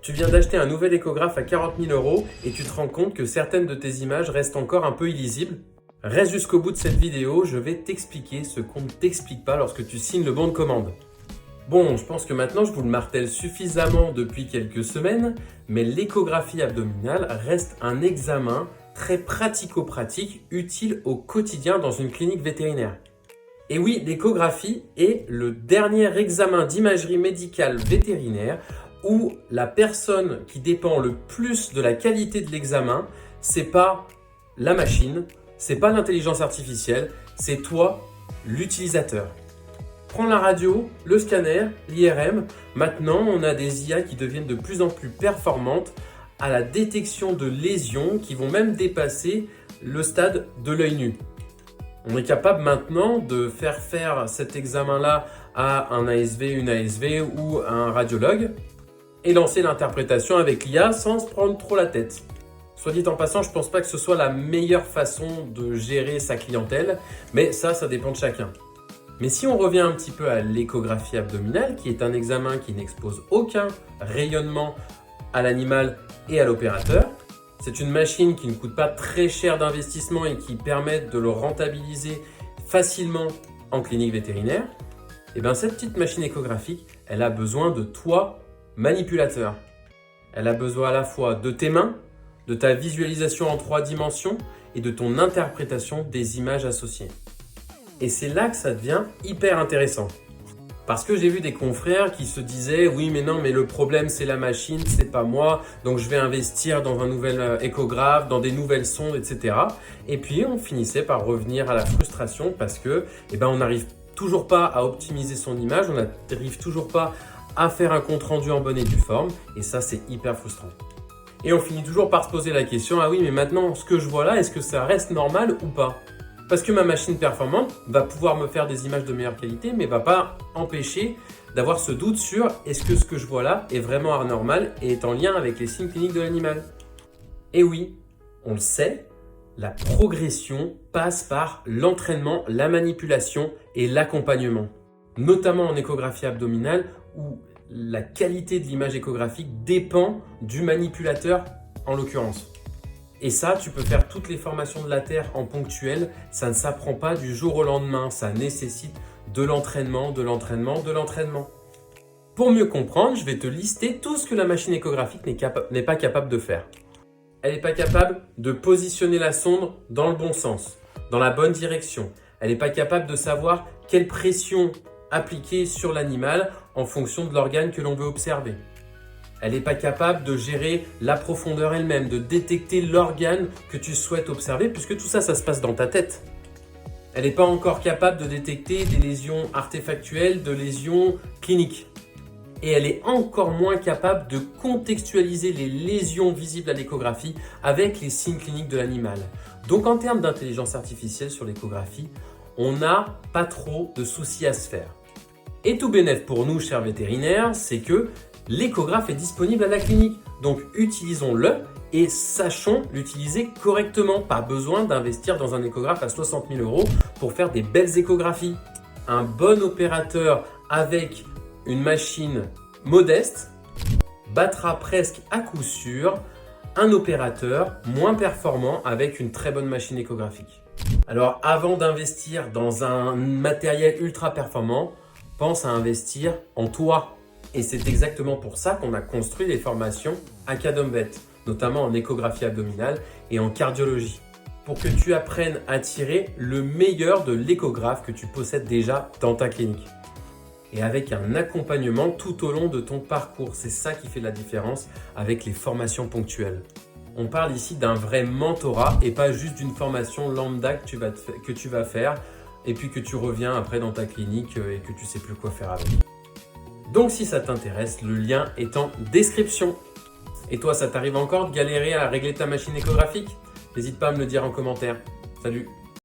Tu viens d'acheter un nouvel échographe à 40 000 € et tu te rends compte que certaines de tes images restent encore un peu illisibles. Reste jusqu'au bout de cette vidéo, je vais t'expliquer ce qu'on ne t'explique pas lorsque tu signes le bon de commande. Bon, je pense que maintenant je vous le martèle suffisamment depuis quelques semaines, mais l'échographie abdominale reste un examen très pratico-pratique, utile au quotidien dans une clinique vétérinaire. Et oui, l'échographie est le dernier examen d'imagerie médicale vétérinaire où la personne qui dépend le plus de la qualité de l'examen, c'est pas la machine, c'est pas l'intelligence artificielle, c'est toi, l'utilisateur. Prends la radio, le scanner, l'IRM. Maintenant, on a des IA qui deviennent de plus en plus performantes à la détection de lésions qui vont même dépasser le stade de l'œil nu. On est capable maintenant de faire cet examen-là à un ASV, une ASV ou à un radiologue et lancer l'interprétation avec l'IA sans se prendre trop la tête. Soit dit en passant, je ne pense pas que ce soit la meilleure façon de gérer sa clientèle, mais ça dépend de chacun. Mais si on revient un petit peu à l'échographie abdominale, qui est un examen qui n'expose aucun rayonnement à l'animal et à l'opérateur, c'est une machine qui ne coûte pas très cher d'investissement et qui permet de le rentabiliser facilement en clinique vétérinaire, et bien cette petite machine échographique, elle a besoin de toi, manipulateur. Elle a besoin à la fois de tes mains, de ta visualisation en 3 dimensions et de ton interprétation des images associées. Et c'est là que ça devient hyper intéressant. Parce que j'ai vu des confrères qui se disaient « Oui, mais non, mais le problème, c'est la machine, c'est pas moi, donc je vais investir dans un nouvel échographe, dans des nouvelles sondes, etc. » Et puis, on finissait par revenir à la frustration parce que, on n'arrive toujours pas à optimiser son image, on n'arrive toujours pas à faire un compte rendu en bonne et due forme. Et ça, c'est hyper frustrant. Et on finit toujours par se poser la question « Ah oui, mais maintenant, ce que je vois là, est-ce que ça reste normal ou pas ?» Parce que ma machine performante va pouvoir me faire des images de meilleure qualité, mais va pas empêcher d'avoir ce doute sur est-ce que ce que je vois là est vraiment anormal et est en lien avec les signes cliniques de l'animal. Et oui, on le sait, la progression passe par l'entraînement, la manipulation et l'accompagnement. Notamment en échographie abdominale où la qualité de l'image échographique dépend du manipulateur en l'occurrence. Et ça, tu peux faire toutes les formations de la Terre en ponctuel, ça ne s'apprend pas du jour au lendemain, ça nécessite de l'entraînement, de l'entraînement, de l'entraînement. Pour mieux comprendre, je vais te lister tout ce que la machine échographique n'est pas capable de faire. Elle n'est pas capable de positionner la sonde dans le bon sens, dans la bonne direction. Elle n'est pas capable de savoir quelle pression appliquer sur l'animal en fonction de l'organe que l'on veut observer. Elle n'est pas capable de gérer la profondeur elle-même, de détecter l'organe que tu souhaites observer, puisque tout ça, ça se passe dans ta tête. Elle n'est pas encore capable de détecter des lésions artefactuelles, de lésions cliniques. Et elle est encore moins capable de contextualiser les lésions visibles à l'échographie avec les signes cliniques de l'animal. Donc en termes d'intelligence artificielle sur l'échographie, on n'a pas trop de soucis à se faire. Et tout bénef pour nous, chers vétérinaires, c'est que l'échographe est disponible à la clinique. Donc utilisons-le et sachons l'utiliser correctement. Pas besoin d'investir dans un échographe à 60 000 € pour faire des belles échographies. Un bon opérateur avec une machine modeste battra presque à coup sûr un opérateur moins performant avec une très bonne machine échographique. Alors avant d'investir dans un matériel ultra performant, pense à investir en toi. Et c'est exactement pour ça qu'on a construit les formations AcadumVet, notamment en échographie abdominale et en cardiologie, pour que tu apprennes à tirer le meilleur de l'échographe que tu possèdes déjà dans ta clinique. Et avec un accompagnement tout au long de ton parcours, c'est ça qui fait la différence avec les formations ponctuelles. On parle ici d'un vrai mentorat et pas juste d'une formation lambda que tu vas faire et puis que tu reviens après dans ta clinique et que tu sais plus quoi faire avec. Donc si ça t'intéresse, le lien est en description. Et toi, ça t'arrive encore de galérer à régler ta machine échographique ? N'hésite pas à me le dire en commentaire. Salut!